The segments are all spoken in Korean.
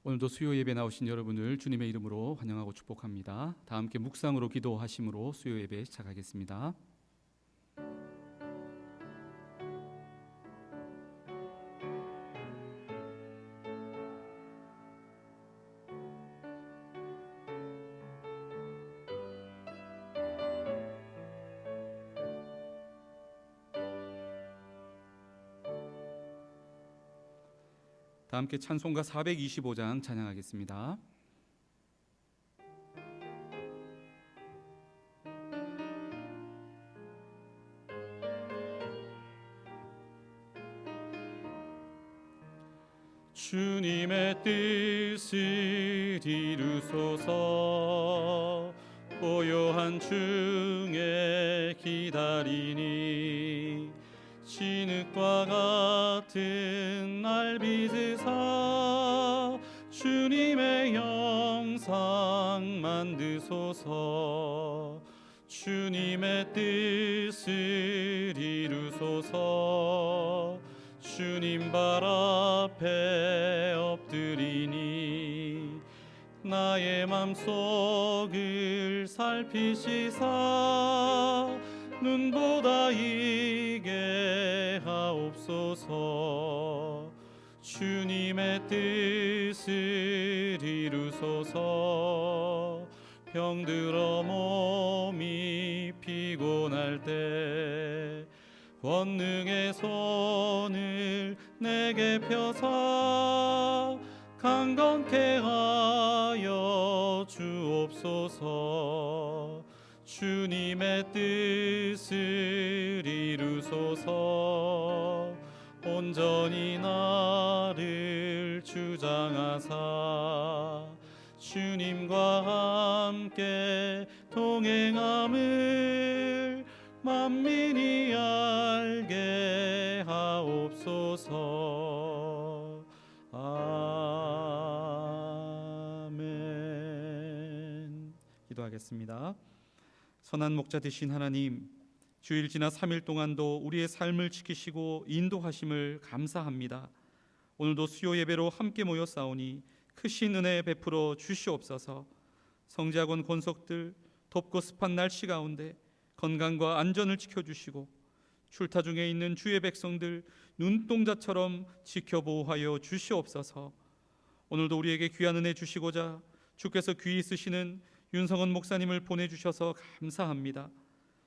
오늘도 수요 예배 나오신 여러분을 주님의 이름으로 환영하고 축복합니다. 다 함께 묵상으로 기도하심으로 수요 예배 시작하겠습니다. 다 함께 찬송가 425장 찬양하겠습니다. 주님의 뜻을 이루소서. 고요한 중에 기다리니 진흙과 같은 날 빚으사 주님의 영상 만드소서. 주님의 뜻을 이루소서. 주님 발 앞에 엎드리니 나의 맘속을 살피시사 눈보다 이게 하옵소서. 주님의 뜻을 이루소서. 병들어 몸이 피곤할 때 권능의 손을 내게 펴사 강건케 하여 주옵소서. 주님의 뜻을 이루소서. 온전히 나를 주장하사 주님과 함께 동행함을 만민이 알게 하옵소서. 아멘. 기도하겠습니다. 선한 목자 되신 하나님, 주일 지나 3일 동안도 우리의 삶을 지키시고 인도하심을 감사합니다. 오늘도 수요 예배로 함께 모여 싸우니 크신 은혜 베풀어 주시옵소서. 성지학원 권속들 덥고 습한 날씨 가운데 건강과 안전을 지켜주시고 출타 중에 있는 주의 백성들 눈동자처럼 지켜보호하여 주시옵소서. 오늘도 우리에게 귀한 은혜 주시고자 주께서 귀히 쓰시는 윤성원 목사님을 보내주셔서 감사합니다.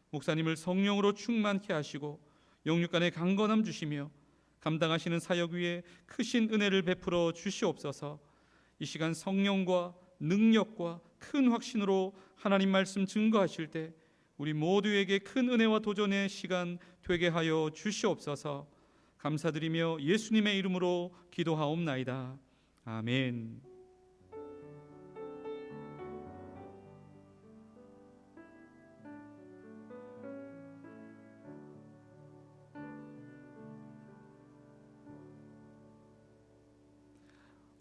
목사님을 성령으로 충만케 하시고 영육간의 강건함 주시며 감당하시는 사역 위에 크신 은혜를 베풀어 주시옵소서. 이 시간 성령과 능력과 큰 확신으로 하나님 말씀 증거하실 때 우리 모두에게 큰 은혜와 도전의 시간 되게 하여 주시옵소서. 감사드리며 예수님의 이름으로 기도하옵나이다. 아멘.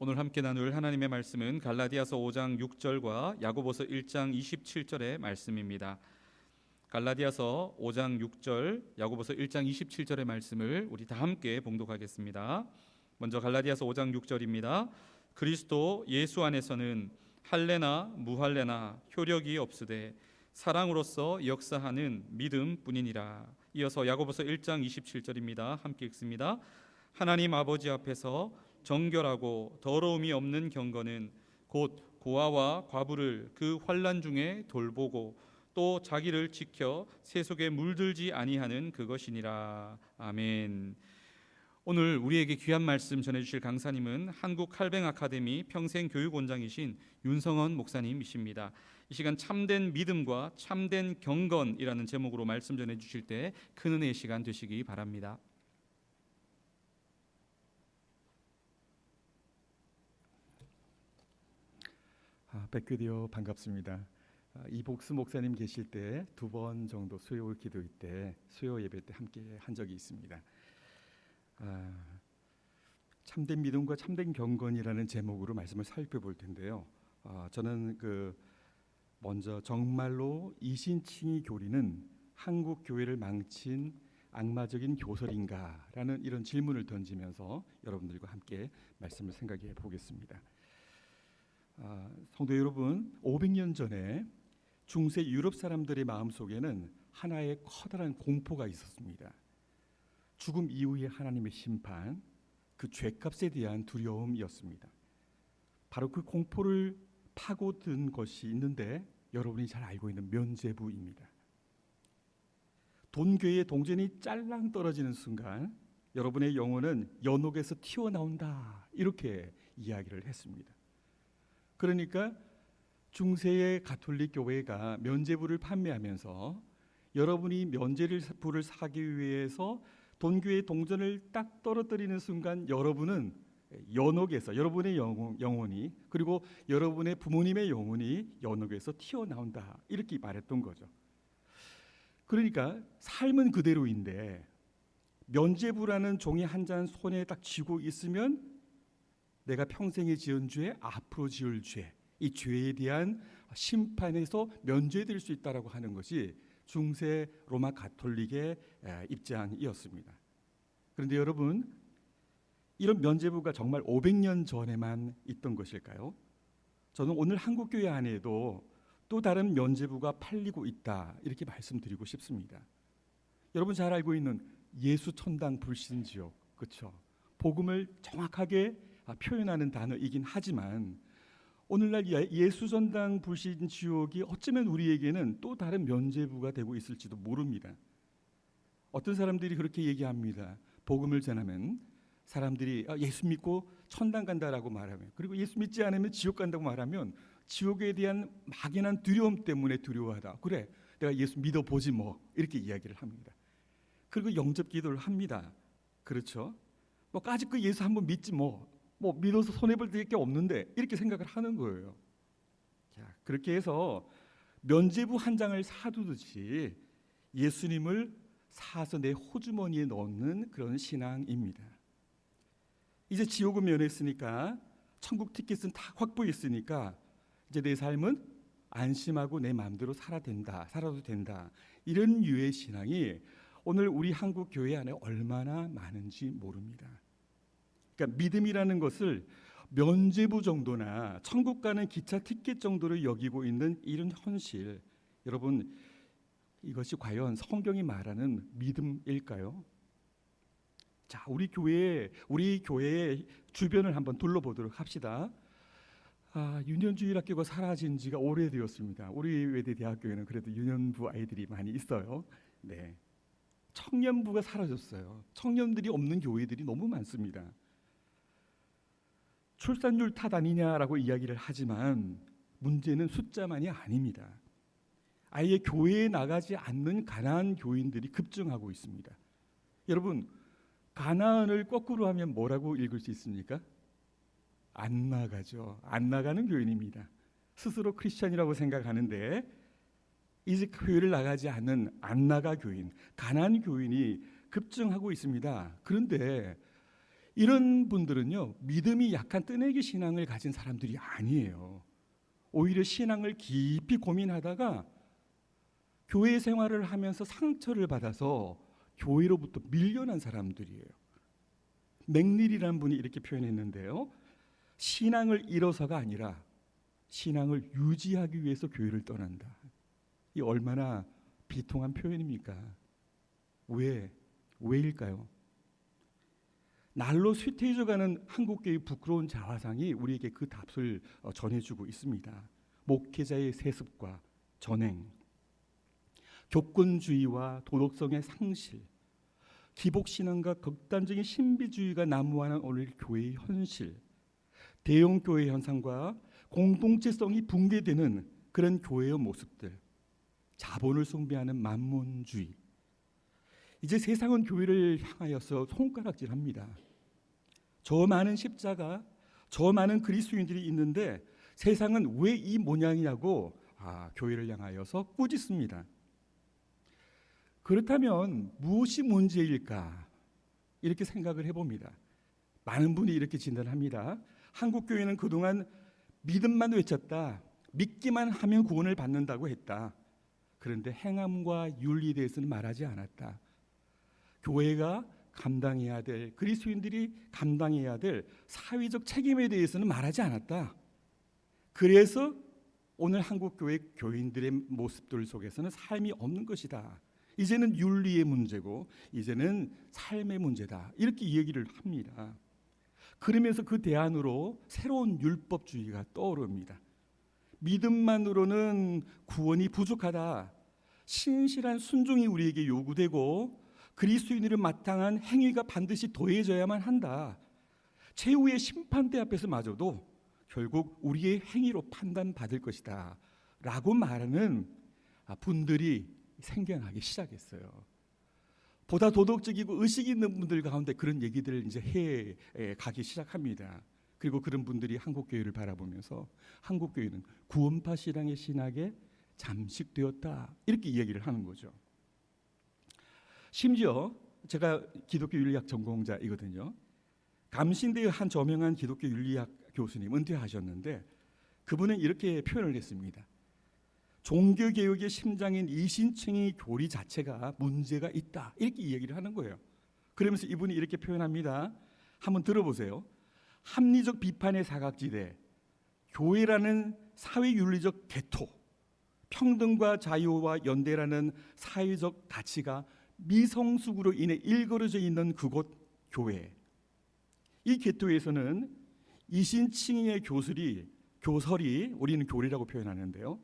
오늘 함께 나눌 하나님의 말씀은 갈라디아서 5장 6절과 야고보서 1장 27절의 말씀입니다. 갈라디아서 5장 6절, 야고보서 1장 27절의 말씀을 우리 다 함께 봉독하겠습니다. 먼저 갈라디아서 5장 6절입니다. 그리스도 예수 안에서는 할례나 무할례나 효력이 없으되 사랑으로서 역사하는 믿음뿐이니라. 이어서 야고보서 1장 27절입니다. 함께 읽습니다. 하나님 아버지 앞에서 정결하고 더러움이 없는 경건은 곧 고아와 과부를 그 환난 중에 돌보고 또 자기를 지켜 세속에 물들지 아니하는 그것이니라. 아멘. 오늘 우리에게 귀한 말씀 전해주실 강사님은 한국 칼뱅 아카데미 평생교육원장이신 윤성원 목사님이십니다. 이 시간 참된 믿음과 참된 경건이라는 제목으로 말씀 전해주실 때 큰 은혜의 시간 되시기 바랍니다. 뵙게 반갑습니다. 이복수 목사님 계실 때 2번 정도 수요 기도회 때 수요 예배 때 함께 한 적이 있습니다. 참된 믿음과 참된 경건이라는 제목으로 말씀을 살펴볼 텐데요. 저는 먼저 정말로 이신칭의 교리는 한국 교회를 망친 악마적인 교설인가라는 이런 질문을 던지면서 여러분들과 함께 말씀을 생각해 보겠습니다. 성도 여러분, 500년 전에 중세 유럽 사람들의 마음속에는 하나의 커다란 공포가 있었습니다. 죽음 이후의 하나님의 심판, 그 죄값에 대한 두려움이었습니다. 바로 그 공포를 파고든 것이 있는데 여러분이 잘 알고 있는 면죄부입니다. 돈괴의 동전이 짤랑 떨어지는 순간 여러분의 영혼은 연옥에서 튀어나온다, 이렇게 이야기를 했습니다. 그러니까 중세의 가톨릭 교회가 면죄부를 판매하면서 여러분이 면죄부를 사기 위해서 돈괴의 동전을 딱 떨어뜨리는 순간 여러분은 연옥에서 여러분의 영혼이, 그리고 여러분의 부모님의 영혼이 연옥에서 튀어나온다, 이렇게 말했던 거죠. 그러니까 삶은 그대로인데 면죄부라는 종이 한 장 손에 딱 쥐고 있으면 내가 평생에 지은 죄, 앞으로 지을 죄, 이 죄에 대한 심판에서 면죄될 수 있다라고 하는 것이 중세 로마 가톨릭의 입장이었습니다. 그런데 여러분, 이런 면죄부가 정말 500년 전에만 있던 것일까요? 저는 오늘 한국 교회 안에도 또 다른 면죄부가 팔리고 있다, 이렇게 말씀드리고 싶습니다. 여러분 잘 알고 있는 예수 천당 불신지옥, 그렇죠? 복음을 정확하게 표현하는 단어이긴 하지만 오늘날 예수 천당 불신지옥이 어쩌면 우리에게는 또 다른 면죄부가 되고 있을지도 모릅니다. 어떤 사람들이 그렇게 얘기합니다. 복음을 전하면 사람들이 예수 믿고 천당 간다라고 말하면, 그리고 예수 믿지 않으면 지옥 간다고 말하면 지옥에 대한 막연한 두려움 때문에 두려워하다. 그래, 내가 예수 믿어보지 뭐, 이렇게 이야기를 합니다. 그리고 영접 기도를 합니다. 그렇죠? 뭐 아직 그 예수 한번 믿지 뭐 믿어서 손해볼 게 없는데, 이렇게 생각을 하는 거예요. 자, 그렇게 해서 면죄부 한 장을 사두듯이 예수님을 사서 내 호주머니에 넣는 그런 신앙입니다. 이제 지옥은 면했으니까, 천국 티켓은 다 확보했으니까 이제 내 삶은 안심하고 내 마음대로 살아도 된다. 이런 유의 신앙이 오늘 우리 한국 교회 안에 얼마나 많은지 모릅니다. 그러니까 믿음이라는 것을 면죄부 정도나 천국 가는 기차 티켓 정도로 여기고 있는 이런 현실, 여러분, 이것이 과연 성경이 말하는 믿음일까요? 자, 우리 교회의 주변을 한번 둘러보도록 합시다. 유년주일학교가 사라진 지가 오래되었습니다. 우리 외대대학교에는 그래도 유년부 아이들이 많이 있어요. 네, 청년부가 사라졌어요. 청년들이 없는 교회들이 너무 많습니다. 출산율 탓 아니냐라고 이야기를 하지만 문제는 숫자만이 아닙니다. 아예 교회에 나가지 않는 가난한 교인들이 급증하고 있습니다. 여러분, 가나안을 거꾸로 하면 뭐라고 읽을 수 있습니까? 안 나가죠. 안 나가는 교인입니다. 스스로 크리스찬이라고 생각하는데 이제 교회를 나가지 않는 안 나가 교인, 가난한 교인이 급증하고 있습니다. 그런데 이런 분들은요, 믿음이 약한 뜨내기 신앙을 가진 사람들이 아니에요. 오히려 신앙을 깊이 고민하다가 교회 생활을 하면서 상처를 받아서 교회로부터 밀려난 사람들이에요. 맥닐이라는 분이 이렇게 표현했는데요, 신앙을 잃어서가 아니라 신앙을 유지하기 위해서 교회를 떠난다. 이 얼마나 비통한 표현입니까? 왜일까요? 날로 쇠퇴해져가는 한국교회의 부끄러운 자화상이 우리에게 그 답을 전해주고 있습니다. 목회자의 세습과 전행, 교권주의와 도덕성의 상실, 기복신앙과 극단적인 신비주의가 난무하는 오늘 교회의 현실, 대형교회 현상과 공동체성이 붕괴되는 그런 교회의 모습들, 자본을 숭배하는 만몬주의. 이제 세상은 교회를 향하여서 손가락질합니다. 저 많은 십자가, 저 많은 그리스도인들이 있는데 세상은 왜 이 모양이냐고 교회를 향하여서 꾸짖습니다. 그렇다면 무엇이 문제일까? 이렇게 생각을 해봅니다. 많은 분이 이렇게 진단합니다. 한국 교회는 그동안 믿음만 외쳤다. 믿기만 하면 구원을 받는다고 했다. 그런데 행함과 윤리에 대해서는 말하지 않았다. 교회가 감당해야 될, 그리스도인들이 감당해야 될 사회적 책임에 대해서는 말하지 않았다. 그래서 오늘 한국 교회 교인들의 모습들 속에서는 삶이 없는 것이다. 이제는 윤리의 문제고 이제는 삶의 문제다. 이렇게 얘기를 합니다. 그러면서 그 대안으로 새로운 율법주의가 떠오릅니다. 믿음만으로는 구원이 부족하다. 신실한 순종이 우리에게 요구되고 그리스도인으로 마땅한 행위가 반드시 더해져야만 한다. 최후의 심판대 앞에서마저도 결국 우리의 행위로 판단받을 것이다 라고 말하는 분들이 생겨나기 시작했어요. 보다 도덕적이고 의식 있는 분들 가운데 그런 얘기들을 이제 해 가기 시작합니다. 그리고 그런 분들이 한국교회를 바라보면서 한국교회는 구원파 신앙의 신학에 잠식되었다 이렇게 이야기를 하는 거죠. 심지어 제가 기독교 윤리학 전공자이거든요. 감신대의 한 저명한 기독교 윤리학 교수님 은퇴하셨는데 그분은 이렇게 표현을 했습니다. 종교개혁의 심장인 이신층의 교리 자체가 문제가 있다 이렇게 이야기를 하는 거예요. 그러면서 이분이 이렇게 표현합니다. 한번 들어보세요. 합리적 비판의 사각지대, 교회라는 사회윤리적 개토, 평등과 자유와 연대라는 사회적 가치가 미성숙으로 인해 일그러져 있는 그곳 교회. 이 개토에서는 이신층의 교설이 우리는 교리라고 표현하는데요.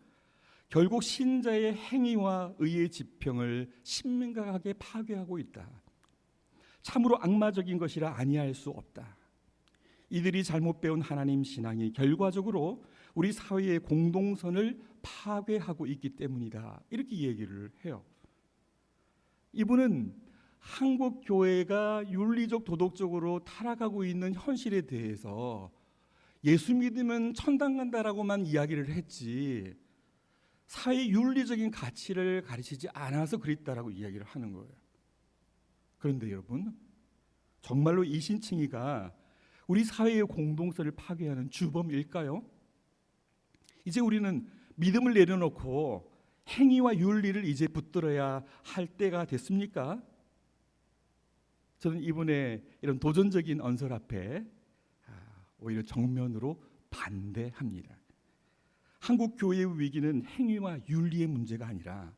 결국 신자의 행위와 의의 지평을 신명하게 파괴하고 있다. 참으로 악마적인 것이라 아니할 수 없다. 이들이 잘못 배운 하나님 신앙이 결과적으로 우리 사회의 공동선을 파괴하고 있기 때문이다. 이렇게 얘기를 해요. 이분은 한국 교회가 윤리적 도덕적으로 타락하고 있는 현실에 대해서 예수 믿으면 천당 간다라고만 이야기를 했지 사회 윤리적인 가치를 가르치지 않아서 그랬다라고 이야기를 하는 거예요. 그런데 여러분, 정말로 이신칭의가 우리 사회의 공동선을 파괴하는 주범일까요? 이제 우리는 믿음을 내려놓고 행위와 윤리를 이제 붙들어야 할 때가 됐습니까? 저는 이분의 이런 도전적인 언설 앞에 오히려 정면으로 반대합니다. 한국 교회의 위기는 행위와 윤리의 문제가 아니라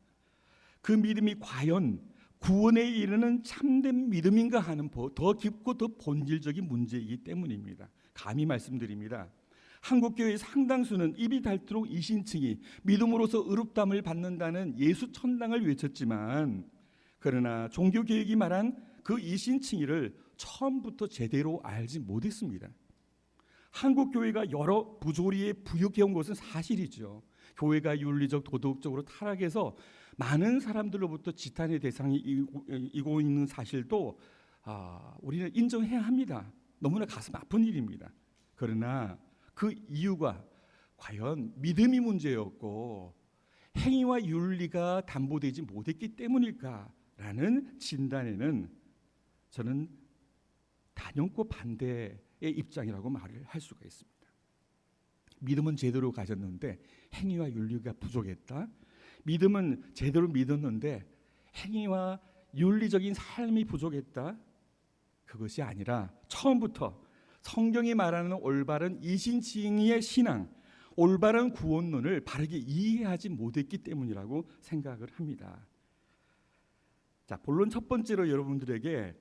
그 믿음이 과연 구원에 이르는 참된 믿음인가 하는 더 깊고 더 본질적인 문제이기 때문입니다. 감히 말씀드립니다. 한국 교회의 상당수는 입이 닳도록 이신층이 믿음으로서 의롭다함을 받는다는 예수 천당을 외쳤지만 그러나 종교개혁이 말한 그 이신층이를 처음부터 제대로 알지 못했습니다. 한국 교회가 여러 부조리에 부역해온 것은 사실이죠. 교회가 윤리적 도덕적으로 타락해서 많은 사람들로부터 지탄의 대상이 이고 있는 사실도 우리는 인정해야 합니다. 너무나 가슴 아픈 일입니다. 그러나 그 이유가 과연 믿음이 문제였고 행위와 윤리가 담보되지 못했기 때문일까라는 진단에는 저는 단연코 반대의 입장이라고 말을 할 수가 있습니다. 믿음은 제대로 가졌는데 행위와 윤리가 부족했다. 믿음은 제대로 믿었는데 행위와 윤리적인 삶이 부족했다. 그것이 아니라 처음부터 성경이 말하는 올바른 이신칭의의 신앙, 올바른 구원론을 바르게 이해하지 못했기 때문이라고 생각을 합니다. 자, 본론 첫 번째로 여러분들에게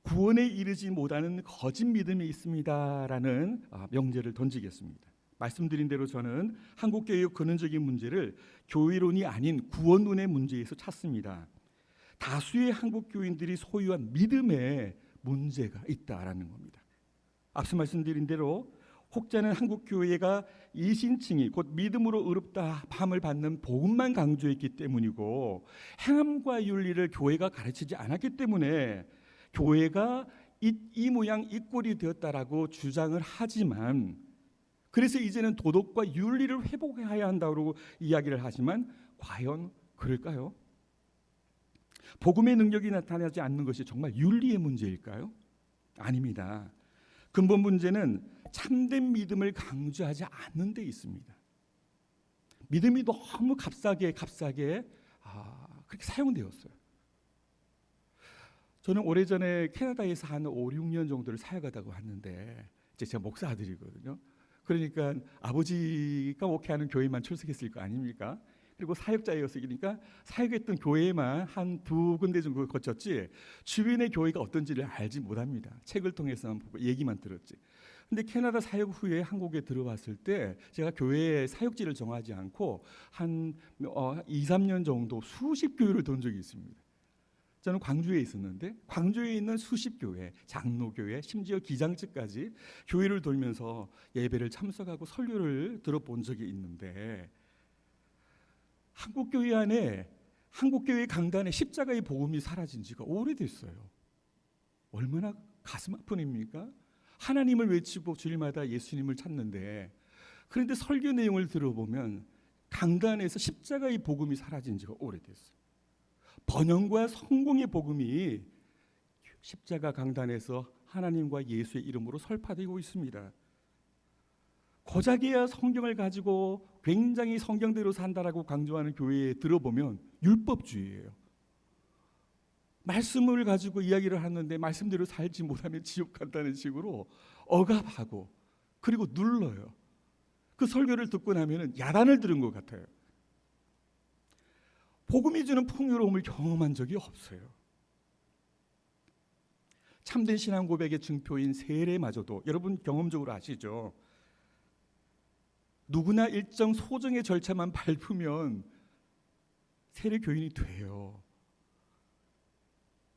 구원에 이르지 못하는 거짓 믿음이 있습니다라는 명제를 던지겠습니다. 말씀드린 대로 저는 한국교회의 근원적인 문제를 교회론이 아닌 구원론의 문제에서 찾습니다. 다수의 한국 교인들이 소유한 믿음에 문제가 있다라는 겁니다. 앞서 말씀드린 대로 혹자는 한국 교회가 이신칭이 곧 믿음으로 의롭다함을 받는 복음만 강조했기 때문이고 행함과 윤리를 교회가 가르치지 않았기 때문에 교회가 이 모양 이 꼴이 되었다라고 주장을 하지만 그래서 이제는 도덕과 윤리를 회복해야 한다고 이야기를 하지만 과연 그럴까요? 복음의 능력이 나타나지 않는 것이 정말 윤리의 문제일까요? 아닙니다. 근본 문제는 참된 믿음을 강조하지 않는 데 있습니다. 믿음이 너무 값싸게 그렇게 사용되었어요. 저는 오래전에 캐나다에서 한 5, 6년 정도를 사역하다가 왔는데 이제 제가 목사 아들이거든요. 그러니까 아버지가 목회하는 교회만 출석했을 거 아닙니까? 그리고 사역자였으니까 사역했던 교회만 한 두 군데 정도 거쳤지 주변의 교회가 어떤지를 알지 못합니다. 책을 통해서만 보고 얘기만 들었지. 근데 캐나다 사역 후에 한국에 들어왔을 때 제가 교회의 사역지를 정하지 않고 한 2, 3년 정도 수십 교회를 돈 적이 있습니다. 저는 광주에 있었는데 광주에 있는 수십 교회, 장로교회, 심지어 기장직까지 교회를 돌면서 예배를 참석하고 설교를 들어본 적이 있는데 한국교회 안에 한국교회 강단에 십자가의 복음이 사라진 지가 오래됐어요. 얼마나 가슴 아픈 일입니까? 하나님을 외치고 주일마다 예수님을 찾는데 그런데 설교 내용을 들어보면 강단에서 십자가의 복음이 사라진 지가 오래됐어요. 번영과 성공의 복음이 십자가 강단에서 하나님과 예수의 이름으로 설파되고 있습니다. 고작이야 성경을 가지고 굉장히 성경대로 산다라고 강조하는 교회에 들어보면 율법주의예요. 말씀을 가지고 이야기를 하는데 말씀대로 살지 못하면 지옥 간다는 식으로 억압하고 그리고 눌러요. 그 설교를 듣고 나면 야단을 들은 것 같아요. 복음이 주는 풍요로움을 경험한 적이 없어요. 참된 신앙 고백의 증표인 세례마저도 여러분 경험적으로 아시죠? 누구나 일정 소정의 절차만 밟으면 세례 교인이 돼요.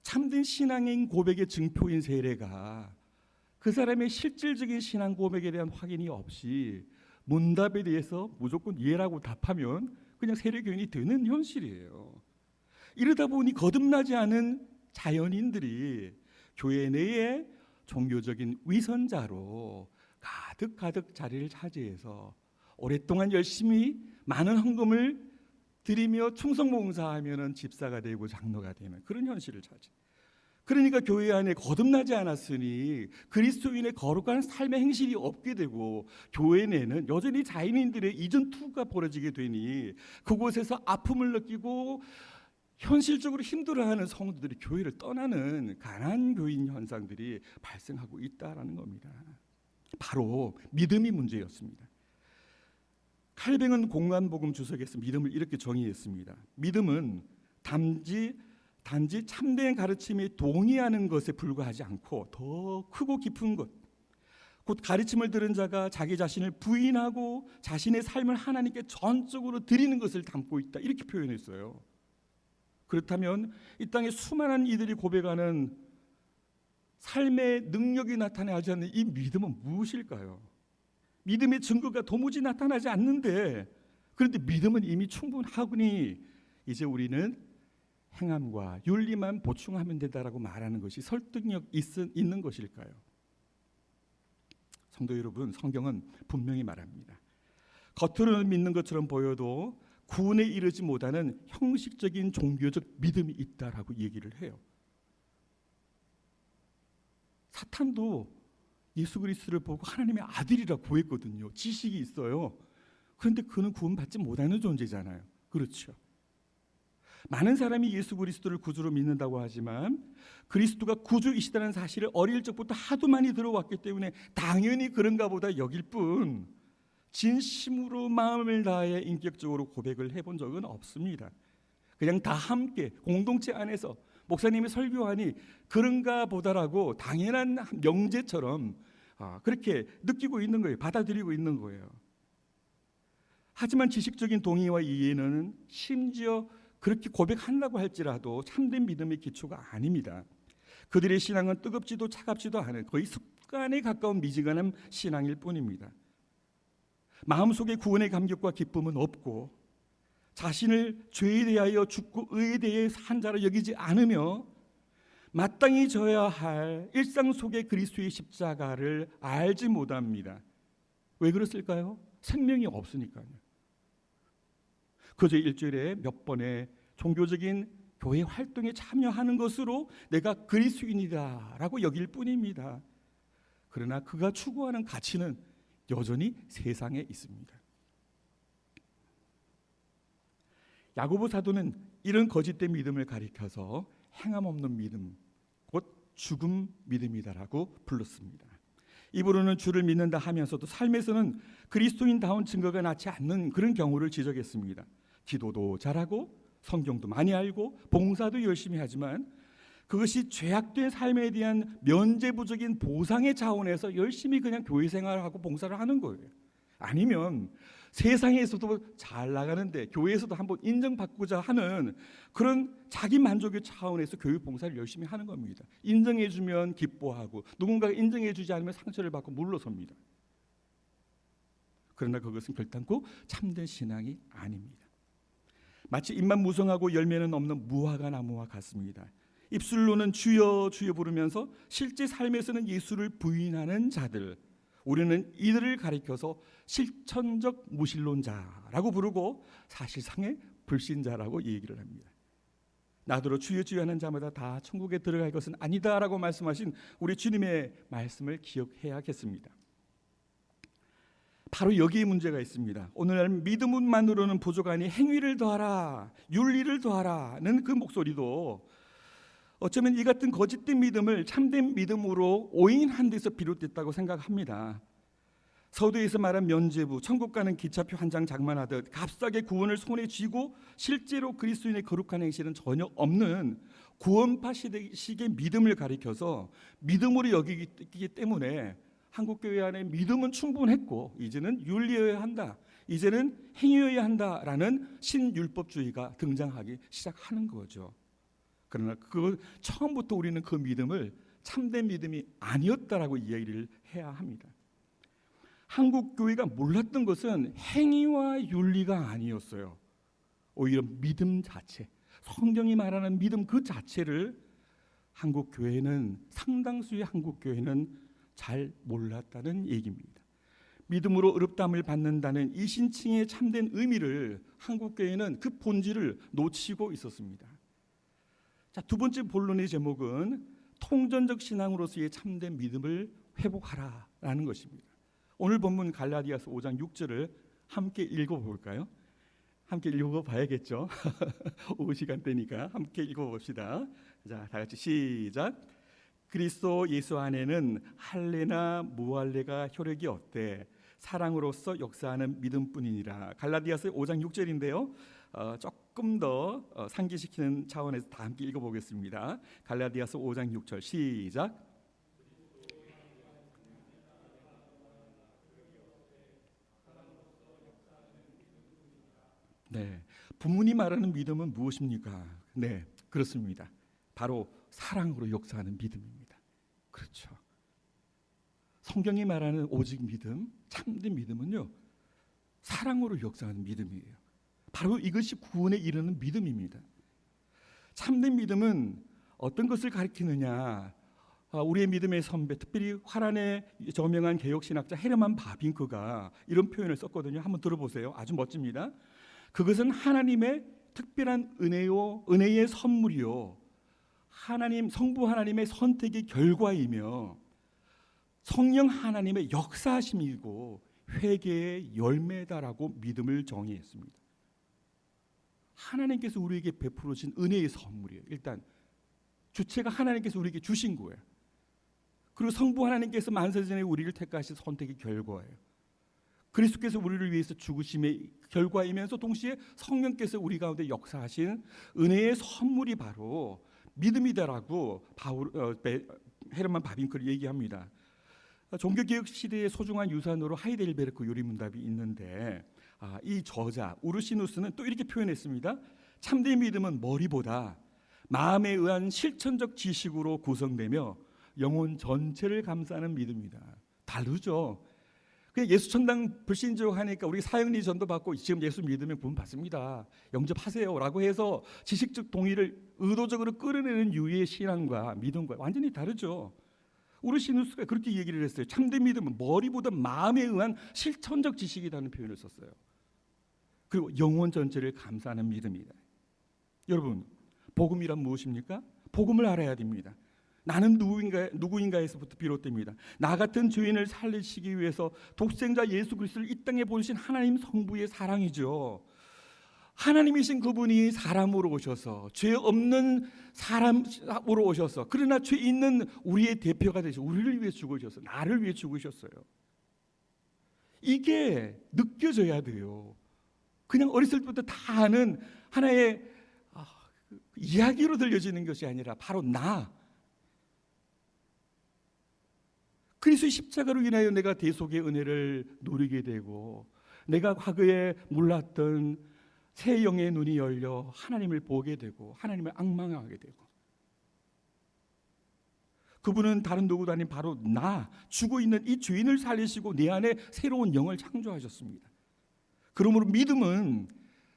참된 신앙인 고백의 증표인 세례가 그 사람의 실질적인 신앙 고백에 대한 확인이 없이 문답에 대해서 무조건 예라고 답하면 그냥 세례 교인이 되는 현실이에요. 이러다 보니 거듭나지 않은 자연인들이 교회 내에 종교적인 위선자로 가득 자리를 차지해서 오랫동안 열심히 많은 헌금을 드리며 충성봉사하면 집사가 되고 장로가 되는 그런 현실을 차지. 그러니까 교회 안에 거듭나지 않았으니 그리스도인의 거룩한 삶의 행실이 없게 되고 교회 내는 여전히 자연인들의 이전 투가 벌어지게 되니 그곳에서 아픔을 느끼고 현실적으로 힘들어하는 성도들이 교회를 떠나는 가난 교인 현상들이 발생하고 있다라는 겁니다. 바로 믿음이 문제였습니다. 칼뱅은 공관복음 주석에서 믿음을 이렇게 정의했습니다. 믿음은 단지 참된 가르침에 동의하는 것에 불과하지 않고 더 크고 깊은 것, 곧 가르침을 들은 자가 자기 자신을 부인하고 자신의 삶을 하나님께 전적으로 드리는 것을 담고 있다, 이렇게 표현했어요. 그렇다면 이 땅에 수많은 이들이 고백하는 삶의 능력이 나타나지 않는 이 믿음은 무엇일까요? 믿음의 증거가 도무지 나타나지 않는데, 그런데 믿음은 이미 충분하구니 이제 우리는 행함과 윤리만 보충하면 된다라고 말하는 것이 설득력 있는 것일까요? 성도 여러분, 성경은 분명히 말합니다. 겉으로는 믿는 것처럼 보여도 구원에 이르지 못하는 형식적인 종교적 믿음이 있다라고 얘기를 해요. 사탄도 예수 그리스도를 보고 하나님의 아들이라고 구했거든요. 지식이 있어요. 그런데 그는 구원받지 못하는 존재잖아요. 그렇죠. 많은 사람이 예수 그리스도를 구주로 믿는다고 하지만 그리스도가 구주이시다는 사실을 어릴 적부터 하도 많이 들어왔기 때문에 당연히 그런가 보다 여길 뿐 진심으로 마음을 다해 인격적으로 고백을 해본 적은 없습니다. 그냥 다 함께 공동체 안에서 목사님이 설교하니 그런가 보다라고 당연한 명제처럼 그렇게 느끼고 있는 거예요. 받아들이고 있는 거예요. 하지만 지식적인 동의와 이해는 심지어 그렇게 고백한다고 할지라도 참된 믿음의 기초가 아닙니다. 그들의 신앙은 뜨겁지도 차갑지도 않은 거의 습관에 가까운 미지근한 신앙일 뿐입니다. 마음속에 구원의 감격과 기쁨은 없고 자신을 죄에 대하여 죽고 의에 대해 산 자로 여기지 않으며 마땅히 져야 할 일상 속의 그리스도의 십자가를 알지 못합니다. 왜 그랬을까요? 생명이 없으니까요. 그저 일주일에 몇 번의 종교적인 교회 활동에 참여하는 것으로 내가 그리스도인이다라고 여길 뿐입니다. 그러나 그가 추구하는 가치는 여전히 세상에 있습니다. 야고보 사도는 이런 거짓된 믿음을 가리켜서 행함 없는 믿음, 곧 죽음 믿음이다라고 불렀습니다. 입으로는 주를 믿는다 하면서도 삶에서는 그리스도인다운 증거가 나지 않는 그런 경우를 지적했습니다. 기도도 잘하고 성경도 많이 알고 봉사도 열심히 하지만 그것이 죄악된 삶에 대한 면죄부적인 보상의 차원에서 열심히 그냥 교회 생활을 하고 봉사를 하는 거예요. 아니면 세상에서도 잘 나가는데 교회에서도 한번 인정받고자 하는 그런 자기 만족의 차원에서 교육 봉사를 열심히 하는 겁니다. 인정해주면 기뻐하고 누군가가 인정해주지 않으면 상처를 받고 물러섭니다. 그러나 그것은 결단코 참된 신앙이 아닙니다. 마치 입만 무성하고 열매는 없는 무화과 나무와 같습니다. 입술로는 주여 주여 부르면서 실제 삶에서는 예수를 부인하는 자들, 우리는 이들을 가리켜서 실천적 무신론자라고 부르고 사실상의 불신자라고 얘기를 합니다. 나더러 주여 주여 하는 자마다 다 천국에 들어갈 것은 아니다라고 말씀하신 우리 주님의 말씀을 기억해야겠습니다. 바로 여기에 문제가 있습니다. 오늘날 믿음만으로는 부족하니 행위를 더하라, 윤리를 더하라는 그 목소리도 어쩌면 이 같은 거짓된 믿음을 참된 믿음으로 오인한 데서 비롯됐다고 생각합니다. 서두에서 말한 면죄부, 천국 가는 기차표 한 장 장만하듯 값싸게 구원을 손에 쥐고 실제로 그리스도인의 거룩한 행실은 전혀 없는 구원파식의 믿음을 가리켜서 믿음으로 여기기 때문에 한국교회 안에 믿음은 충분했고 이제는 윤리여야 한다, 이제는 행위여야 한다라는 신율법주의가 등장하기 시작하는 거죠. 그러나 그 처음부터 우리는 그 믿음을 참된 믿음이 아니었다라고 이야기를 해야 합니다. 한국 교회가 몰랐던 것은 행위와 윤리가 아니었어요. 오히려 믿음 자체, 성경이 말하는 믿음 그 자체를 한국 교회는, 상당수의 한국 교회는 잘 몰랐다는 얘기입니다. 믿음으로 의롭다함을 받는다는 이 신칭의 참된 의미를 한국 교회는 그 본질을 놓치고 있었습니다. 자, 두 번째 본론의 제목은 통전적 신앙으로서의 참된 믿음을 회복하라라는 것입니다. 오늘 본문 갈라디아서 5장 6절을 함께 읽어볼까요? 함께 읽어봐야겠죠. 오후 시간대니까 함께 읽어봅시다. 자, 다 같이 시작. 그리스도 예수 안에는 할례나 무할례가 효력이 없되 사랑으로서 역사하는 믿음뿐이니라. 갈라디아서 5장 6절인데요. 조금 더 상기시키는 차원에서 다 함께 읽어보겠습니다. 갈라디아서 5장 6절 시작. 네, 본문이 말하는 믿음은 무엇입니까? 네, 그렇습니다. 바로 사랑으로 역사하는 믿음입니다. 그렇죠. 성경이 말하는 오직 믿음, 참된 믿음은요, 사랑으로 역사하는 믿음이에요. 바로 이것이 구원에 이르는 믿음입니다. 참된 믿음은 어떤 것을 가리키느냐? 우리의 믿음의 선배, 특별히 화란의 저명한 개혁신학자 헤르만 바빙크가 이런 표현을 썼거든요. 한번 들어보세요. 아주 멋집니다. 그것은 하나님의 특별한 은혜의 선물이요, 성부 하나님의 선택의 결과이며 성령 하나님의 역사하심이고 회개의 열매다라고 믿음을 정의했습니다. 하나님께서 우리에게 베풀어 주신 은혜의 선물이에요. 일단 주체가 하나님께서 우리에게 주신 거예요. 그리고 성부 하나님께서 만세전에 우리를 택하신 선택의 결과예요. 그리스도께서 우리를 위해서 죽으심의 결과이면서 동시에 성령께서 우리 가운데 역사하신 은혜의 선물이 바로 믿음이다라고 헤르만 바빙크를 얘기합니다. 종교개혁 시대의 소중한 유산으로 하이델베르크 요리문답이 있는데 이 저자 우르시누스는 또 이렇게 표현했습니다. 참된 믿음은 머리보다 마음에 의한 실천적 지식으로 구성되며 영혼 전체를 감싸는 믿음이다. 다르죠. 그냥 예수 천당 불신족 하니까 우리 사형리 전도 받고 지금 예수 믿으면 구원 받습니다, 영접하세요라고 해서 지식적 동의를 의도적으로 끌어내는 유의 신앙과 믿음과 완전히 다르죠. 우르시누스가 그렇게 얘기를 했어요. 참된 믿음은 머리보다 마음에 의한 실천적 지식이라는 표현을 썼어요. 그리고 영혼 전체를 감싸는 믿음이다. 여러분, 복음이란 무엇입니까? 복음을 알아야 됩니다. 나는 누구인가에서부터 비롯됩니다. 나 같은 죄인을 살리시기 위해서 독생자 예수 그리스도를 이 땅에 보내신 하나님 성부의 사랑이죠. 하나님이신 그분이 사람으로 오셔서 죄 없는 사람으로 오셔서 그러나 죄 있는 우리의 대표가 되셔 우리를 위해 죽으셨어요. 나를 위해 죽으셨어요. 이게 느껴져야 돼요. 그냥 어렸을 때부터 다 아는 하나의 이야기로 들려지는 것이 아니라 바로 나 그리스도의 십자가로 인하여 내가 대속의 은혜를 누리게 되고 내가 과거에 몰랐던 새 영의 눈이 열려 하나님을 보게 되고 하나님을 앙망하게 되고 그분은 다른 누구도 아닌 바로 나 죽어 있는 이 죄인을 살리시고 내 안에 새로운 영을 창조하셨습니다. 그러므로 믿음은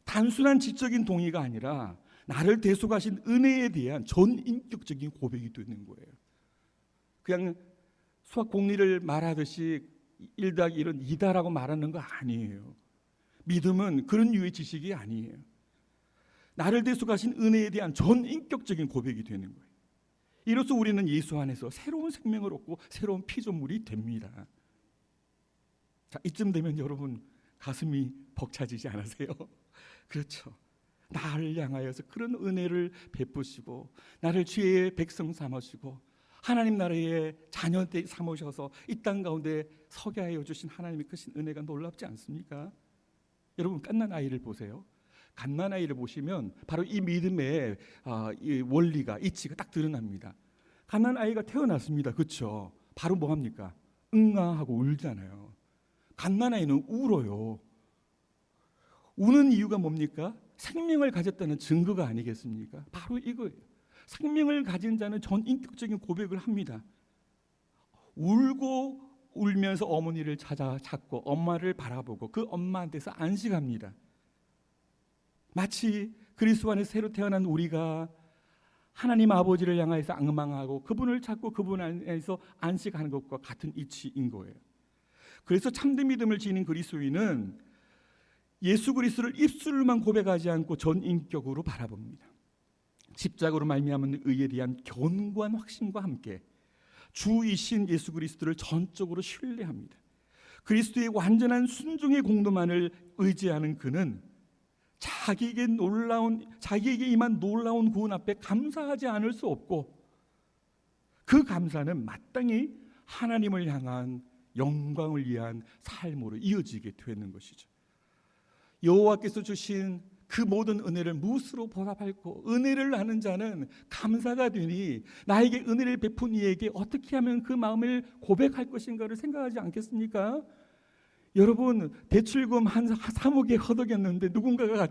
단순한 지적인 동의가 아니라 나를 대속하신 은혜에 대한 전인격적인 고백이 되는 거예요. 그냥 수학 공리를 말하듯이 1+1은 2다라고 말하는 거 아니에요. 믿음은 그런 류의 지식이 아니에요. 나를 대속하신 은혜에 대한 전인격적인 고백이 되는 거예요. 이로써 우리는 예수 안에서 새로운 생명을 얻고 새로운 피조물이 됩니다. 자, 이쯤 되면 여러분 가슴이 벅차지지 않으세요? 그렇죠. 나를 향하여서 그런 은혜를 베푸시고 나를 죄의 백성 삼으시고 하나님 나라의 자녀 삼으셔서 이 땅 가운데 서게 하여 주신 하나님의 크신 은혜가 놀랍지 않습니까? 여러분 갓난아이를 보세요. 갓난아이를 보시면 바로 이 믿음의 이 원리가 이치가 딱 드러납니다. 갓난아이가 태어났습니다. 그렇죠? 바로 뭐합니까? 응아하고 울잖아요. 갓난아이는 울어요. 우는 이유가 뭡니까? 생명을 가졌다는 증거가 아니겠습니까? 바로 이거예요. 생명을 가진 자는 전인격적인 고백을 합니다. 울고 울면서 어머니를 찾고 엄마를 바라보고 그 엄마한테서 안식합니다. 마치 그리스도 안에 새로 태어난 우리가 하나님 아버지를 향해서 앙망하고 그분을 찾고 그분 안에서 안식하는 것과 같은 이치인 거예요. 그래서 참된 믿음을 지닌 그리스도인은 예수 그리스도를 입술로만 고백하지 않고 전인격으로 바라봅니다. 십자가로 말미암은 의에 대한 견고한 확신과 함께 주이신 예수 그리스도를 전적으로 신뢰합니다. 그리스도의 완전한 순종의 공로만을 의지하는 그는 자기에게 임한 놀라운 구원 앞에 감사하지 않을 수 없고 그 감사는 마땅히 하나님을 향한 영광을 위한 삶으로 이어지게 되는 것이죠. 여호와께서 주신 그 모든 은혜를 무엇으로 보답할고 은혜를 아는 자는 감사가 되니 나에게 은혜를 베푼 이에게 어떻게 하면 그 마음을 고백할 것인가를 생각하지 않겠습니까? 여러분 대출금 한 3억에 허덕였는데 누군가가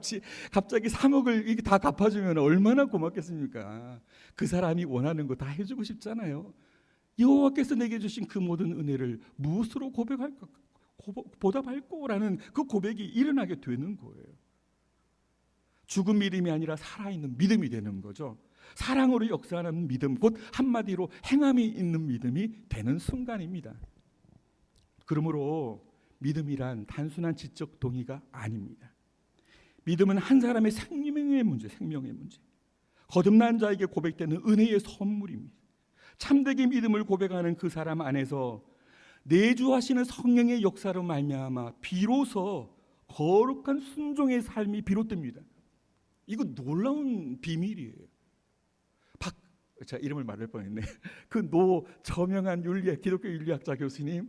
갑자기 3억을 이게 다 갚아주면 얼마나 고맙겠습니까? 그 사람이 원하는 거 다 해주고 싶잖아요. 여호와께서 내게 주신 그 모든 은혜를 무엇으로 고백할까? 보답할 거라는 그 고백이 일어나게 되는 거예요. 죽은 믿음이 아니라 살아있는 믿음이 되는 거죠. 사랑으로 역사하는 믿음, 곧 한마디로 행함이 있는 믿음이 되는 순간입니다. 그러므로 믿음이란 단순한 지적 동의가 아닙니다. 믿음은 한 사람의 생명의 문제. 거듭난 자에게 고백되는 은혜의 선물입니다. 참되게 믿음을 고백하는 그 사람 안에서 내주하시는 성령의 역사로 말미암아 비로소 거룩한 순종의 삶이 비롯됩니다. 이거 놀라운 비밀이에요. 자 이름을 말할 뻔했네. 그 저명한 기독교 윤리학자 교수님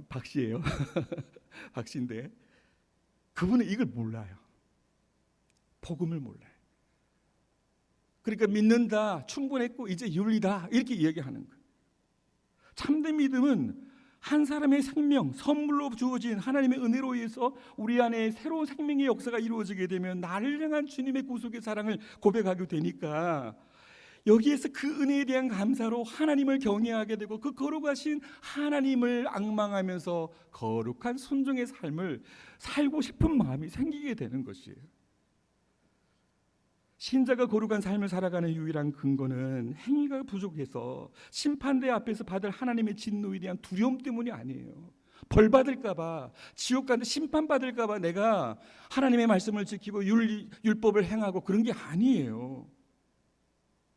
박 씨예요. 박 씨인데 그분은 이걸 몰라요. 복음을 몰라요. 그러니까 믿는다, 충분했고 이제 윤리다 이렇게 이야기하는 거예요. 참된 믿음은 한 사람의 생명, 선물로 주어진 하나님의 은혜로 의해서 우리 안에 새로운 생명의 역사가 이루어지게 되면 나를 향한 주님의 구속의 사랑을 고백하게 되니까 여기에서 그 은혜에 대한 감사로 하나님을 경외하게 되고 그 거룩하신 하나님을 앙망하면서 거룩한 순종의 삶을 살고 싶은 마음이 생기게 되는 것이에요. 신자가 거룩한 삶을 살아가는 유일한 근거는 행위가 부족해서 심판대 앞에서 받을 하나님의 진노에 대한 두려움 때문이 아니에요. 벌 받을까 봐, 지옥 가는데 심판 받을까 봐 내가 하나님의 말씀을 지키고 율법을 행하고 그런 게 아니에요.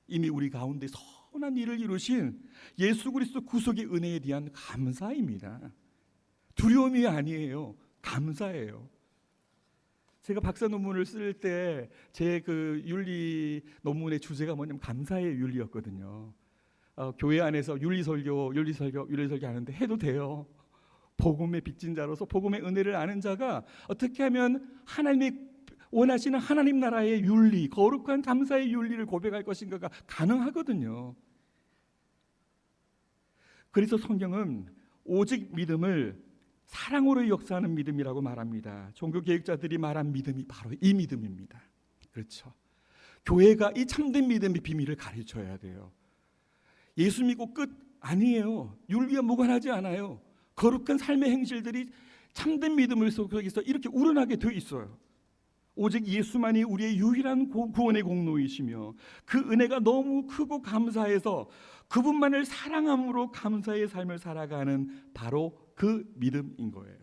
이미 우리 가운데 선한 일을 이루신 예수 그리스도 구속의 은혜에 대한 감사입니다. 두려움이 아니에요. 감사예요. 제가 박사 논문을 쓸 때 제 그 윤리 논문의 주제가 뭐냐면 감사의 윤리였거든요. 교회 안에서 윤리설교 하는데 해도 돼요. 복음의 빚진 자로서 복음의 은혜를 아는 자가 어떻게 하면 하나님이 원하시는 하나님 나라의 윤리, 거룩한 감사의 윤리를 고백할 것인가가 가능하거든요. 그래서 성경은 오직 믿음을 사랑으로 역사하는 믿음이라고 말합니다. 종교 개혁자들이 말한 믿음이 바로 이 믿음입니다. 그렇죠. 교회가 이 참된 믿음의 비밀을 가르쳐야 돼요. 예수 믿고 끝 아니에요. 윤리와 무관하지 않아요. 거룩한 삶의 행실들이 참된 믿음을 속에서 이렇게 우러나게 돼 있어요. 오직 예수만이 우리의 유일한 구원의 공로이시며 그 은혜가 너무 크고 감사해서 그분만을 사랑함으로 감사의 삶을 살아가는 바로 그 믿음인 거예요.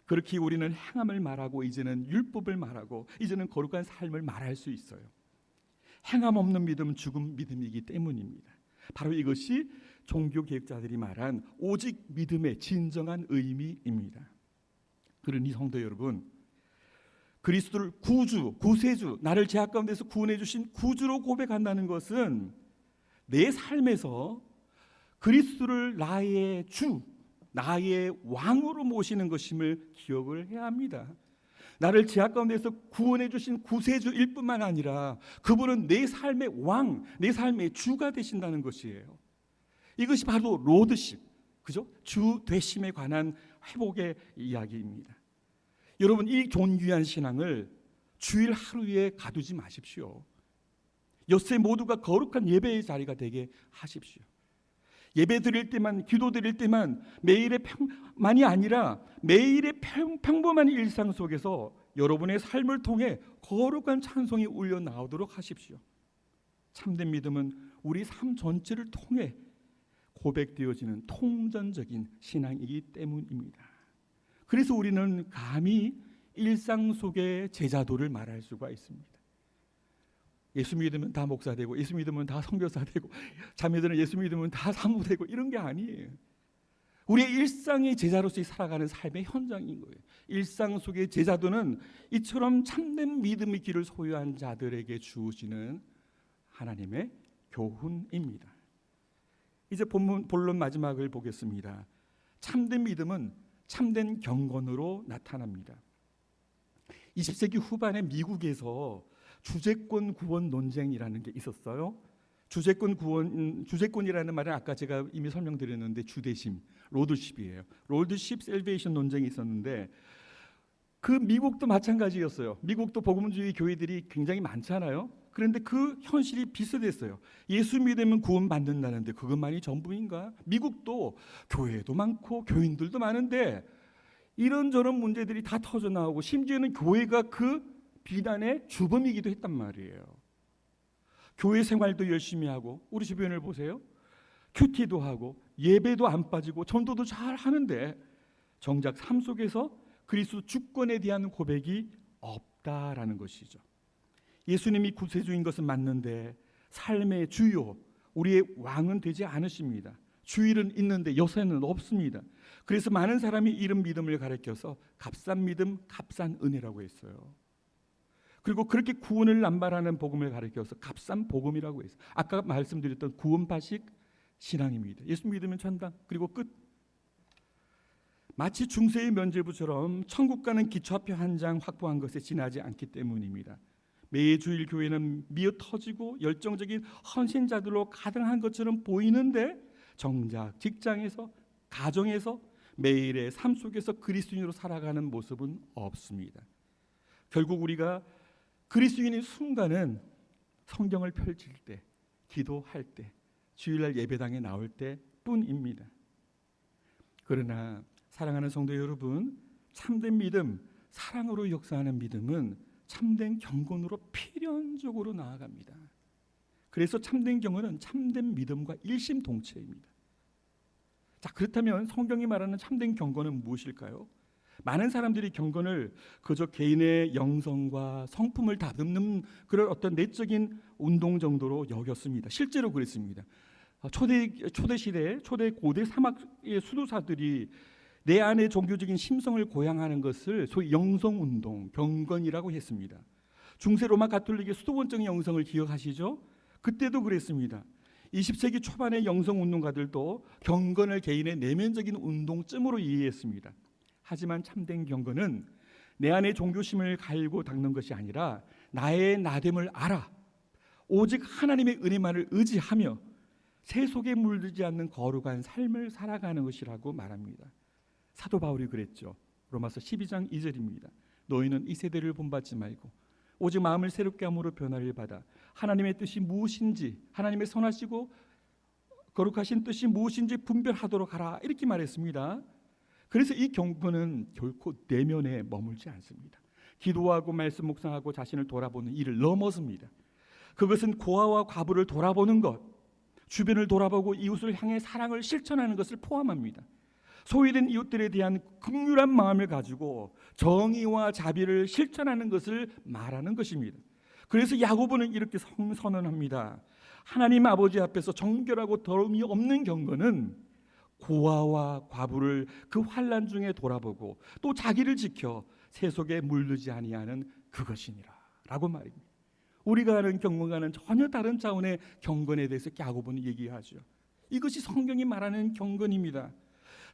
그렇게 우리는 행함을 말하고 이제는 율법을 말하고 이제는 거룩한 삶을 말할 수 있어요. 행함 없는 믿음은 죽은 믿음이기 때문입니다. 바로 이것이 종교 개혁자들이 말한 오직 믿음의 진정한 의미입니다. 그러니 성도 여러분, 그리스도를 구주, 구세주, 나를 죄악 가운데서 구원해 주신 구주로 고백한다는 것은 내 삶에서 그리스도를 나의 주, 나의 왕으로 모시는 것임을 기억을 해야 합니다. 나를 죄악 가운데서 구원해 주신 구세주일 뿐만 아니라 그분은 내 삶의 왕, 내 삶의 주가 되신다는 것이에요. 이것이 바로 로드십, 그죠? 주 되심에 관한 회복의 이야기입니다. 여러분, 이 존귀한 신앙을 주일 하루에 가두지 마십시오. 엿새 모두가 거룩한 예배의 자리가 되게 하십시오. 예배 드릴 때만, 기도 드릴 때만 매일의 평만이 아니라 매일의 평범한 일상 속에서 여러분의 삶을 통해 거룩한 찬송이 울려 나오도록 하십시오. 참된 믿음은 우리 삶 전체를 통해 고백되어지는 통전적인 신앙이기 때문입니다. 그래서 우리는 감히 일상 속의 제자도를 말할 수가 있습니다. 예수 믿으면 다 목사 되고, 예수 믿으면 다 선교사 되고, 자매들은 예수 믿으면 다 사모 되고, 이런 게 아니에요. 우리의 일상의 제자로서 살아가는 삶의 현장인 거예요. 일상 속의 제자도는 이처럼 참된 믿음의 길을 소유한 자들에게 주어지는 하나님의 교훈입니다. 이제 본론 마지막을 보겠습니다. 참된 믿음은 참된 경건으로 나타납니다. 20세기 후반에 미국에서 주재권 구원 논쟁이라는 게 있었어요. 주재권이라는 말은 아까 제가 이미 설명드렸는데 주대심, 로드십이에요. 로드십 셀베이션 논쟁이 있었는데 그 미국도 마찬가지였어요. 미국도 복음주의 교회들이 굉장히 많잖아요. 그런데 그 현실이 비슷했어요. 예수 믿으면 구원받는다는데 그것만이 전부인가? 미국도 교회도 많고 교인들도 많은데 이런저런 문제들이 다 터져나오고 심지어는 교회가 그 비난의 주범이기도 했단 말이에요. 교회 생활도 열심히 하고 우리 주변을 보세요. 큐티도 하고 예배도 안 빠지고 전도도 잘 하는데 정작 삶 속에서 그리스도 주권에 대한 고백이 없다라는 것이죠. 예수님이 구세주인 것은 맞는데 삶의 주요, 우리의 왕은 되지 않으십니다. 주일은 있는데 요새는 없습니다. 그래서 많은 사람이 이런 믿음을 가르쳐서 값싼 믿음, 값싼 은혜라고 했어요. 그리고 그렇게 구원을 남발하는 복음을 가르쳐서 값싼 복음이라고 했어요. 아까 말씀드렸던 구원파식 신앙입니다. 예수 믿으면 천당, 그리고 끝. 마치 중세의 면죄부처럼 천국 가는 기차표 한 장 확보한 것에 지나지 않기 때문입니다. 매주일 교회는 미어 터지고 열정적인 헌신자들로 가득한 것처럼 보이는데 정작 직장에서, 가정에서, 매일의 삶 속에서 그리스도인으로 살아가는 모습은 없습니다. 결국 우리가 그리스도인의 순간은 성경을 펼칠 때, 기도할 때, 주일날 예배당에 나올 때 뿐입니다. 그러나 사랑하는 성도 여러분, 참된 믿음, 사랑으로 역사하는 믿음은 참된 경건으로 필연적으로 나아갑니다. 그래서 참된 경건은 참된 믿음과 일심동체입니다. 자, 그렇다면 성경이 말하는 참된 경건은 무엇일까요? 많은 사람들이 경건을 그저 개인의 영성과 성품을 다듬는 그런 어떤 내적인 운동 정도로 여겼습니다. 실제로 그랬습니다. 초대 시대, 초대 고대 사막의 수도사들이 내 안의 종교적인 심성을 고양하는 것을 소위 영성운동, 경건이라고 했습니다. 중세 로마 가톨릭의 수도원적 영성을 기억하시죠? 그때도 그랬습니다. 20세기 초반의 영성운동가들도 경건을 개인의 내면적인 운동쯤으로 이해했습니다. 하지만 참된 경건은 내 안의 종교심을 갈고 닦는 것이 아니라 나의 나됨을 알아 오직 하나님의 은혜만을 의지하며 세속에 물들지 않는 거룩한 삶을 살아가는 것이라고 말합니다. 사도 바울이 그랬죠. 로마서 12장 2절입니다. 너희는 이 세대를 본받지 말고 오직 마음을 새롭게 함으로 변화를 받아 하나님의 뜻이 무엇인지, 하나님의 선하시고 거룩하신 뜻이 무엇인지 분별하도록 하라, 이렇게 말했습니다. 그래서 이 경건은 결코 내면에 머물지 않습니다. 기도하고 말씀 묵상하고 자신을 돌아보는 일을 넘어섭니다. 그것은 고아와 과부를 돌아보는 것, 주변을 돌아보고 이웃을 향해 사랑을 실천하는 것을 포함합니다. 소외된 이웃들에 대한 긍휼한 마음을 가지고 정의와 자비를 실천하는 것을 말하는 것입니다. 그래서 야고보는 이렇게 선언합니다. 하나님 아버지 앞에서 정결하고 더러움이 없는 경건은 고아와 과부를 그 환난 중에 돌아보고 또 자기를 지켜 세속에 물들지 아니하는 그것이니라 라고 말입니다. 우리가 하는 경건과는 전혀 다른 차원의 경건에 대해서 야고보는 얘기하죠. 이것이 성경이 말하는 경건입니다.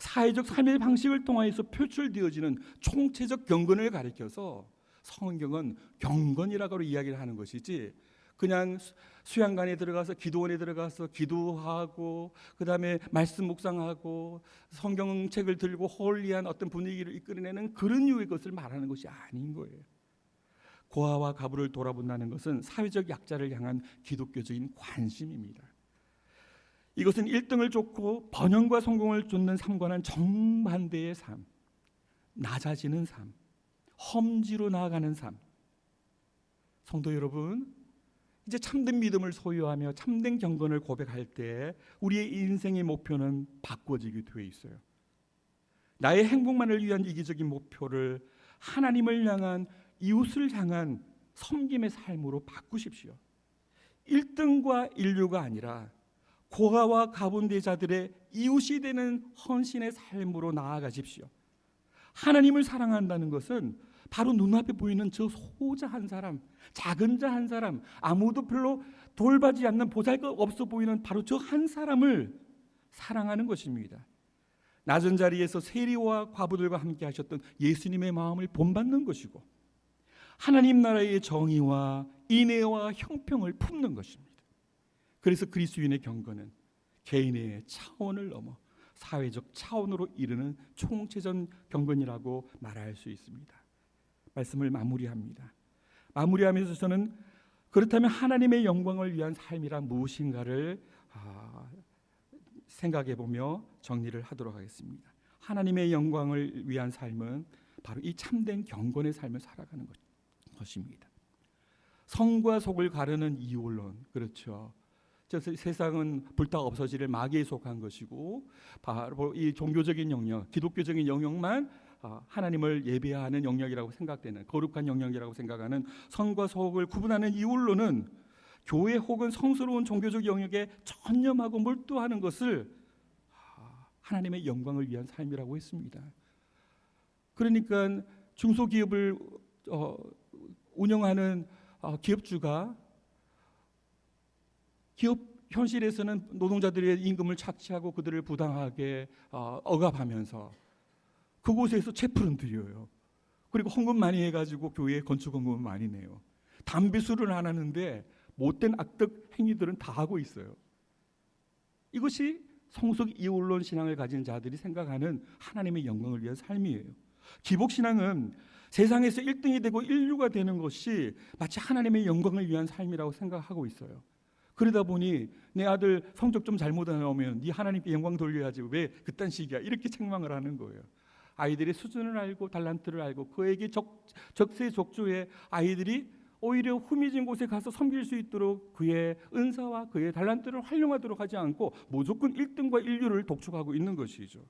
사회적 삶의 방식을 통해서 표출되어지는 총체적 경건을 가리켜서 성경은 경건이라고 이야기를 하는 것이지, 그냥 수양관에 들어가서 기도원에 들어가서 기도하고 그다음에 말씀 묵상하고 성경책을 들고 홀리한 어떤 분위기를 이끌어내는 그런 유의 것을 말하는 것이 아닌 거예요. 고아와 과부를 돌아본다는 것은 사회적 약자를 향한 기독교적인 관심입니다. 이것은 1등을 쫓고 번영과 성공을 쫓는 삶과는 정반대의 삶, 낮아지는 삶, 험지로 나아가는 삶. 성도 여러분, 이제 참된 믿음을 소유하며 참된 경건을 고백할 때 우리의 인생의 목표는 바꿔지게 되어 있어요. 나의 행복만을 위한 이기적인 목표를 하나님을 향한, 이웃을 향한 섬김의 삶으로 바꾸십시오. 1등과 인류가 아니라 고아와 가본대 자들의 이웃이 되는 헌신의 삶으로 나아가십시오. 하나님을 사랑한다는 것은 바로 눈앞에 보이는 저 소자 한 사람, 작은 자 한 사람, 아무도 별로 돌봐지 않는 보잘것 없어 보이는 바로 저 한 사람을 사랑하는 것입니다. 낮은 자리에서 세리와 과부들과 함께 하셨던 예수님의 마음을 본받는 것이고, 하나님 나라의 정의와 인애와 형평을 품는 것입니다. 그래서 그리스도인의 경건은 개인의 차원을 넘어 사회적 차원으로 이르는 총체적 경건이라고 말할 수 있습니다. 말씀을 마무리합니다. 마무리하면서 저는 그렇다면 하나님의 영광을 위한 삶이란 무엇인가를 생각해 보며 정리를 하도록 하겠습니다. 하나님의 영광을 위한 삶은 바로 이 참된 경건의 삶을 살아가는 것입니다. 성과 속을 가르는 이원론, 그렇죠. 저 세상은 불타 없어지를 마귀에 속한 것이고, 바로 이 종교적인 영역, 기독교적인 영역만 하나님을 예배하는 영역이라고 생각되는, 거룩한 영역이라고 생각하는 성과 속을 구분하는 이원론은 교회 혹은 성스러운 종교적 영역에 전념하고 몰두하는 것을 하나님의 영광을 위한 삶이라고 했습니다. 그러니까 중소기업을 운영하는 기업주가 기업 현실에서는 노동자들의 임금을 착취하고 그들을 부당하게 억압하면서 그곳에서 채플은 드려요. 그리고 헌금 많이 해가지고 교회에 건축 헌금을 많이 내요. 담배 술을 안 하는데 못된 악덕 행위들은 다 하고 있어요. 이것이 성속 이원론 신앙을 가진 자들이 생각하는 하나님의 영광을 위한 삶이에요. 기복신앙은 세상에서 1등이 되고 인류가 되는 것이 마치 하나님의 영광을 위한 삶이라고 생각하고 있어요. 그러다 보니 내 아들 성적 좀 잘못 나오면 네 하나님께 영광 돌려야지 왜 그딴 식이야, 이렇게 책망을 하는 거예요. 아이들의 수준을 알고 달란트를 알고 그에게 적세적조에 아이들이 오히려 후미진 곳에 가서 섬길 수 있도록 그의 은사와 그의 달란트를 활용하도록 하지 않고 무조건 1등과 인류를 독촉하고 있는 것이죠.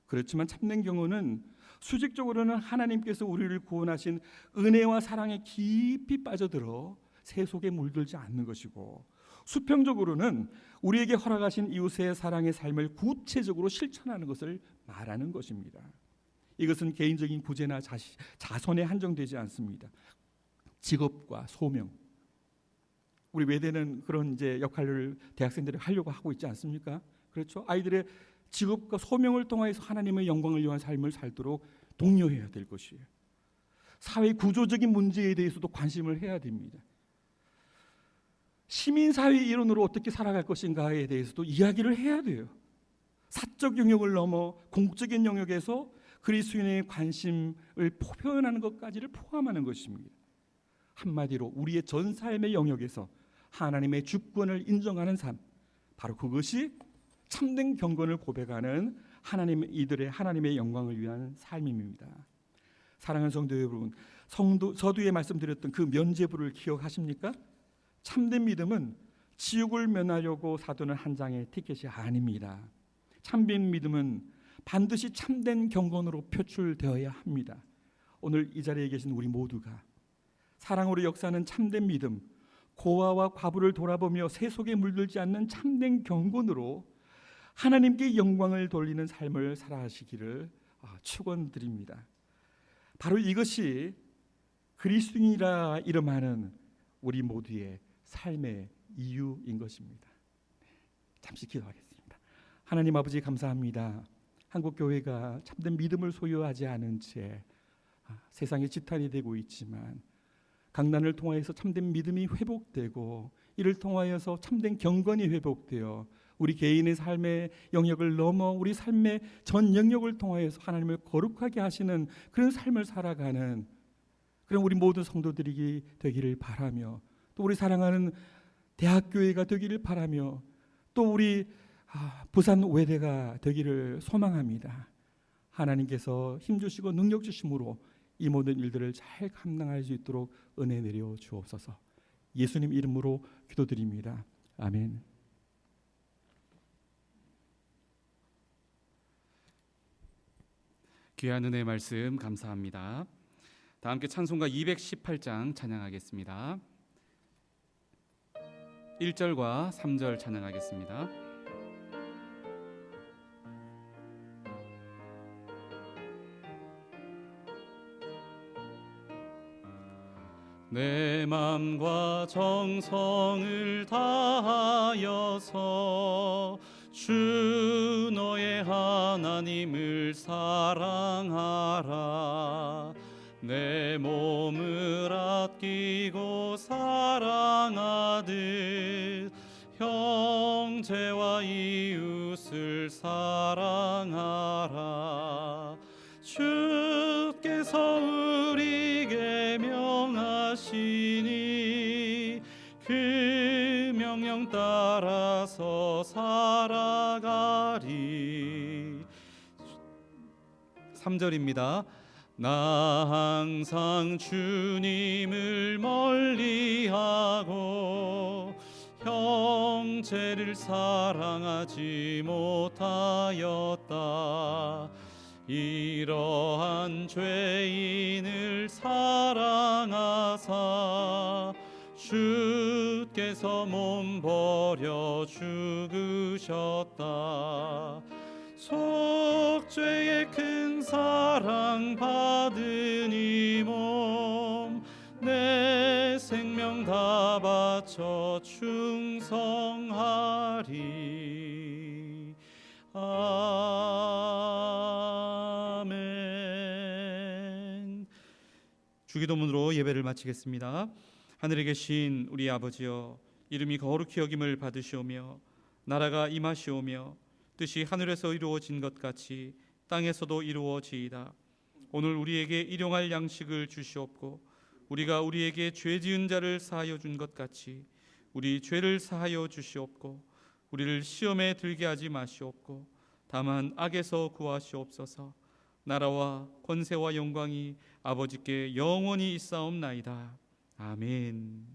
그렇지만 참된 경우는 수직적으로는 하나님께서 우리를 구원하신 은혜와 사랑에 깊이 빠져들어 세속에 물들지 않는 것이고, 수평적으로는 우리에게 허락하신 이웃의 사랑의 삶을 구체적으로 실천하는 것을 말하는 것입니다. 이것은 개인적인 부재나 자선에 한정되지 않습니다. 직업과 소명, 우리 외대는 그런 이제 역할을 대학생들이 하려고 하고 있지 않습니까? 그렇죠? 아이들의 직업과 소명을 통해서 하나님의 영광을 위한 삶을 살도록 독려해야 될 것이에요. 사회 구조적인 문제에 대해서도 관심을 해야 됩니다. 시민사회 일원으로 어떻게 살아갈 것인가에 대해서도 이야기를 해야 돼요. 사적 영역을 넘어 공적인 영역에서 그리스도인의 관심을 표현하는 것까지를 포함하는 것입니다. 한마디로 우리의 전 삶의 영역에서 하나님의 주권을 인정하는 삶, 바로 그것이 참된 경건을 고백하는 하나님의 영광을 위한 삶입니다. 사랑하는 성도 여러분, 서두에 말씀드렸던 그 면죄부를 기억하십니까? 참된 믿음은 지옥을 면하려고 사두는 한 장의 티켓이 아닙니다. 참된 믿음은 반드시 참된 경건으로 표출되어야 합니다. 오늘 이 자리에 계신 우리 모두가 사랑으로 역사하는 참된 믿음, 고아와 과부를 돌아보며 세속에 물들지 않는 참된 경건으로 하나님께 영광을 돌리는 삶을 살아가시기를 축원드립니다. 바로 이것이 그리스도인이라 이름하는 우리 모두의 삶의 이유인 것입니다. 잠시 기도하겠습니다. 하나님 아버지 감사합니다. 한국교회가 참된 믿음을 소유하지 않은 채 세상의 지탄이 되고 있지만 강난을 통하여서 참된 믿음이 회복되고 이를 통하여서 참된 경건이 회복되어 우리 개인의 삶의 영역을 넘어 우리 삶의 전 영역을 통하여서 하나님을 거룩하게 하시는 그런 삶을 살아가는 그런 우리 모든 성도들이 되기를 바라며 또 우리 사랑하는 대학교회가 되기를 바라며 또 우리 부산 외대가 되기를 소망합니다. 하나님께서 힘주시고 능력 주심으로 이 모든 일들을 잘 감당할 수 있도록 은혜 내려 주옵소서. 예수님 이름으로 기도드립니다. 아멘. 귀한 은혜의 말씀 감사합니다. 다 함께 찬송가 218장 찬양하겠습니다. 1절과 3절 찬양하겠습니다. 내 맘과 정성을 다하여서 주 너의 하나님을 사랑하라. 내 몸을 아끼고 사랑하듯 형제와 이웃을 사랑하라. 주께서 우리에게 명하시니 그 명령 따라서 살아가리. 3절입니다. 나 항상 주님을 멀리하고 형제를 사랑하지 못하였다. 이러한 죄인을 사랑하사 주께서 몸 버려 죽으셨다. 속죄의 큰 사랑 받은 이 몸 내 생명 다 바쳐 충성하리. 아멘. 주기도문으로 예배를 마치겠습니다. 하늘에 계신 우리 아버지여, 이름이 거룩히 여김을 받으시오며 나라가 임하시오며 뜻이 하늘에서 이루어진 것 같이 땅에서도 이루어지이다. 오늘 우리에게 일용할 양식을 주시옵고 우리가 우리에게 죄 지은 자를 사하여 준 것 같이 우리 죄를 사하여 주시옵고 우리를 시험에 들게 하지 마시옵고 다만 악에서 구하시옵소서. 나라와 권세와 영광이 아버지께 영원히 있사옵나이다. 아멘.